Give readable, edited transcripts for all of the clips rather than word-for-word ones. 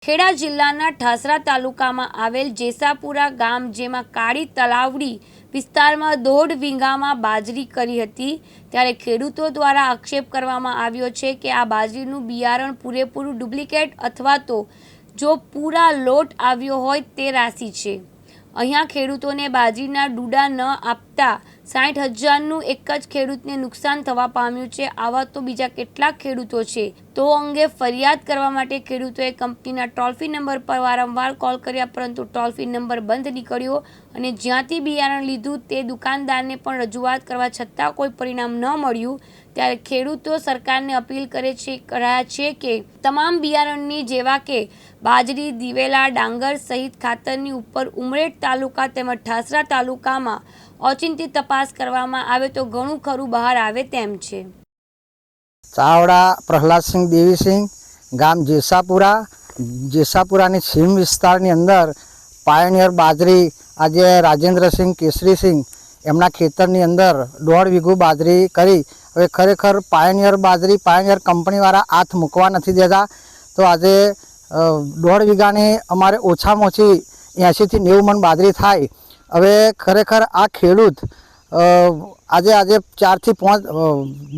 ખેડા જિલ્લાના ઠાસરા તાલુકામાં આવેલ જેસાપુરા ગામ જેમાં કાળી તલાવડી વિસ્તારમાં 1.5 વીઘામાં બાજરી કરી હતી ત્યારે ખેડૂતો દ્વારા આક્ષેપ કરવામાં આવ્યો છે કે આ બાજરીનું બિયારણ પૂરેપૂરું ડુપ્લિકેટ અથવા તો જો પૂરા લોટ આવ્યો હોય તે રાશિ છે। અહીંયા ખેડૂતોને બાજરીના ડૂડા ન આપતા 60,000નું એક જ ખેડૂતને નુકસાન થવા પામ્યું છે। આવા તો બીજા કેટલાક ખેડૂતો છે તો અંગે ફરિયાદ કરવા માટે ખેડૂતોએ કંપનીના ટોલ ફ્રી નંબર પર વારંવાર કોલ કર્યા પરંતુ ટોલ ફ્રી નંબર બંધ નીકળ્યો અને જ્યાંથી બિયારણ લીધું તે દુકાનદારને પણ રજૂઆત કરવા છતાં કોઈ પરિણામ ન મળ્યું ત્યારે ખેડૂતો સરકારને અપીલ કર્યા છે કે તમામ બિયારણની જેવા કે બાજરી, દિવેલા, ડાંગર સહિત ખાતરની ઉપર ઉમરેઠ તાલુકા તેમજ ઠાસરા તાલુકામાં ઓચિંતી તપાસ કરવામાં આવે તો ઘણું ખરું બહાર આવે તેમ છે। ચાવડા પ્રહલાદસિંહ દેવીસિંહ ગામ જેસાપુરાની સીમ વિસ્તારની અંદર પાયોનિયર બાજરી આજે રાજેન્દ્રસિંહ કેસરીસિંહ એમના ખેતરની અંદર 1.5 વીઘું બાજરી કરી હવે ખરેખર પાયોનિયર કંપનીવાળા હાથ મૂકવા નથી દેતા તો આજે 1.5 વીઘાની અમારે ઓછામાં ઓછી 80 થી 90 મણ બાજરી થાય। હવે ખરેખર આ ખેડૂત આજે 4 થી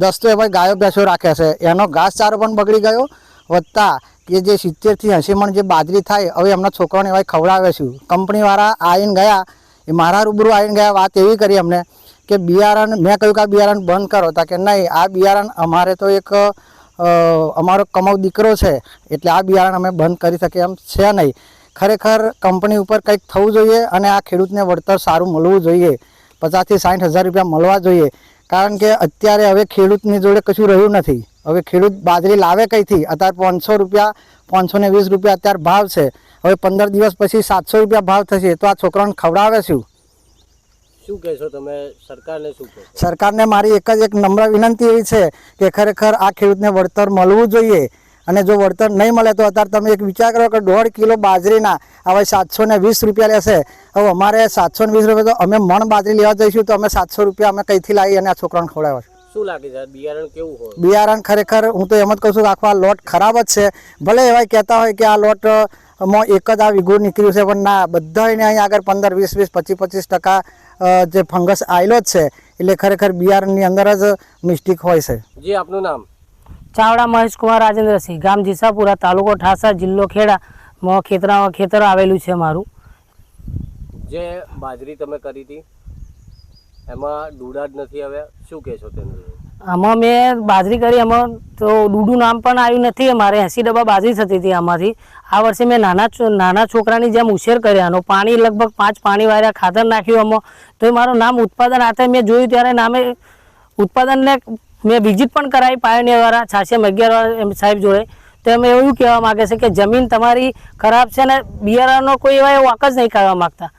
10 તો એવા ગાયો ભેંસો રાખે છે એનો ઘાસચારો પણ બગડી ગયો વધતા કે જે 70 થી 80 મણ જે બાજરી થાય હવે એમના છોકરાઓને એવા ખવડાવે છું। કંપનીવાળા આવીને ગયા એ મારા રૂબરૂ આવીને ગયા વાત એવી કરી અમને કે બિયારણ મેં કહ્યું કે આ બિયારણ બંધ કરો તા કે નહીં આ બિયારણ અમારે તો એક અમારો કમાઉ દીકરો છે એટલે આ બિયારણ અમે બંધ કરી શકીએ એમ છે નહીં। ખરેખર કંપની ઉપર કંઈક થવું જોઈએ અને આ ખેડૂતને વળતર સારું મળવું જોઈએ 50,000 થી 60,000 રૂપિયા મળવા જોઈએ કારણ કે અત્યારે હવે ખેડૂતની જોડે કશું રહ્યું નથી। હવે ખેડૂત બાજરી લાવે કઈથી અત્યારે 500 રૂપિયા 520 રૂપિયા અત્યારે ભાવ છે હવે 15 દિવસ પછી 700 રૂપિયા ભાવ થશે તો આ છોકરાઓને ખવડાવે શું કહેશો તમે સરકારને શું કહેશો? સરકારને મારી એક નમ્ર વિનંતી એવી છે કે ખરેખર આ ખેડૂતને વળતર મળવું જોઈએ અને જો વળતર નહીં મળે તો અત્યારે તમે એક વિચાર કરો કે 1.5 કિલો બાજરીના હવે 720 રૂપિયા લેશે હવે અમારે 720 રૂપિયા તો અમે મણ બાજરી લેવા જઈશું તો અમે 700 રૂપિયા અમે કઈથી લાવી અને આ છોકરાને ખવડાવવા? શું લાગે છે બિયારણ કેવું હોય? બિયારણ ખરેખર હું તો એમ જ કહું છું કે આખો આ લોટ ખરાબ જ છે। ભલે એવા કહેતા હોય કે આ લોટ માં એક જ આ વીઘું નીકળ્યું છે પણ ના બધાને અહીં આગળ 15, 20, 25% જે ફંગસ આવેલો જ છે એટલે ખરેખર બિયારણની અંદર જ મિસ્ટેક હોય છે। જી આપનું નામ? ચાવડા મહેશ કુમાર રાજેન્દ્રસિંહ ગામ જેસાપુરા તાલુકો ઠાસરા જિલ્લો ખેડા ખેતર આવેલું છે મારું। જે બાજરી તમે કરી હતી એમાં ડૂડા જ નથી આવ્યા શું કહેશો તેનું? આમાં મેં બાજરી કરી એમાં તો ડૂડું નામ પણ આવ્યું નથી। અમારે 80 ડબ્બા બાજરી થતી હતી આમાંથી। આ વર્ષે મેં નાના છોકરાની જેમ ઉછેર કર્યાનો પાણી લગભગ 5 પાણી વાળા ખાતર નાખ્યું આમાં તો મારું નામ ઉત્પાદન આતે મેં જોયું ત્યારે નામે ઉત્પાદનને મેં વિઝિટ પણ કરાવી પાયોનિયરવાળા 611 સાહેબ જોડે તો એમ એવું કહેવા માગે છે કે જમીન તમારી ખરાબ છે ને બિયારણનો કોઈ એવા વાક જ નહીં કાઢવા માગતા।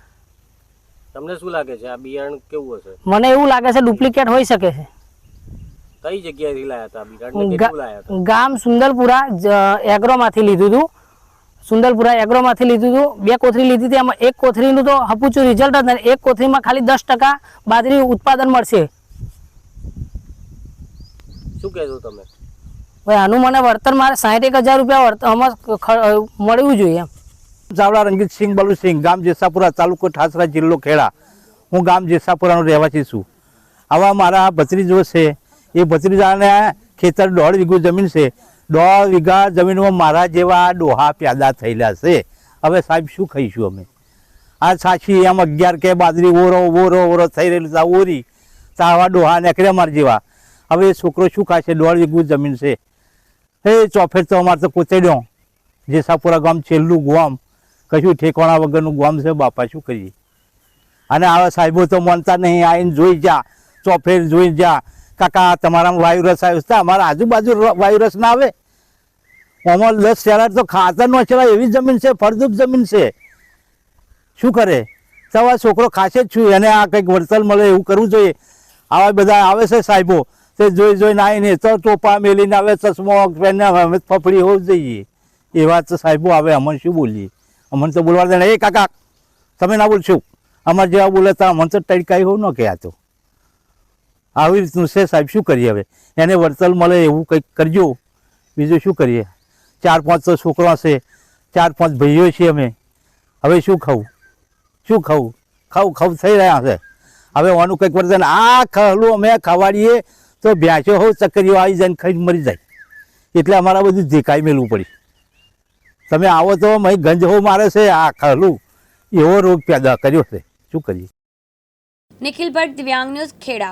તમને શું લાગે છે આ બિયારણ કેવું હશે? મને એવું લાગે છે ડુપ્લિકેટ હોઈ શકે છે। કઈ જગ્યાએથી લાયા હતા બિયારણ? કેટલું લાયા હતા? ગામ સુંદરપુરા એગ્રોમાંથી લીધું હતું। સુંદરપુરા એગ્રોમાંથી લીધું હતું। 2 કોથળી લીધી હતી એમાં એક કોથળીનું તો હપુચું રિઝલ્ટ જ નથી। એક કોથળીમાં ખાલી 10% બાજરી ઉત્પાદન મળશે। શું કહેશો તમે? ભાઈ આનું મને વળતર મારે 61,000 રૂપિયા વળતર મળવું જોઈએ। ચાવડા રણજીતસિંહ બલુસિંહ ગામ જેસાપુરા તાલુકો ઠાસરા જિલ્લો ખેડા। હું ગામ જેસાપુરાનો રહેવાસી છું। આવા મારા ભત્રીજો છે એ ભત્રીજાને ખેતર 1.5 વીઘું જમીન છે। 1.5 વીઘા જમીનમાં મારા જેવા ડોહા પેદા થયેલા છે। હવે સાહેબ શું ખાઈશું અમે? આ સાચી એમ 11 કે બાજરી ઓરો થઈ રહેલું છે ઓરી તો આવા ડોહા નીકળ્યા મારા જેવા। હવે એ છોકરો શું ખાશે? 1.5 વીઘું જમીન છે એ ચોફેર તો અમારે તો કોતેડ્યો જેસાપુરા ગામ છેલ્લું ગામ કશું ઠેકાણા વગરનું ગામ છે બાપા શું કરીએ? અને આવા સાહેબો તો માનતા નહીં આવીને જોઈ જા ચોફેર જોઈ જા કાકા તમારામાં વાયુરસ આવ્યો છે અમારા આજુબાજુ વાયુરસ ના આવે આમાં 10 શેરા તો ખાતર નો ચલાય એવી જમીન છે ફળદ્રુપ જમીન છે શું કરે? તો આ છોકરો ખાશે જ છું એને આ કંઈક વળતર મળે એવું કરવું જોઈએ। આવા બધા આવે છે સાહેબો તે જોઈને આવીને તો ટોપા મેલીને આવે ચશ્મો પહેરીને અમે ફફડી હોવું જોઈએ એવા તો સાહેબો આવે અમને શું બોલીએ? અમને તો બોલવા દે એ કાકા તમે ના બોલશો અમારે જેવા બોલે તો અમને તો ટડકાઈ હોવું ન કહેતો આવી રીતનું છે સાહેબ શું કરીએ? હવે એને વળતર મળે એવું કંઈક કરજો બીજું શું કરીએ? 4-5 તો છોકરા છે 4-5 ભાઈઓ છીએ અમે. હવે શું ખાવું ખાવું થઈ રહ્યા છે. હવે આનું કંઈક વર્તન આ ખલું અમે ખવાડીએ તો ભેંસો હોવ ચક્કરીઓ આવી જાય ખાઈને મરી જાય. એટલે અમારા બધું દેખાઈ મેળવું પડી. તમે આવો તો મય ગંજ હો મારે છે આ ખલું એવો રોગ પેદા કર્યો છે. શું કરીએ? નિખિલ ભટ્ટ, દિવ્યાંગ ન્યૂઝ, ખેડા.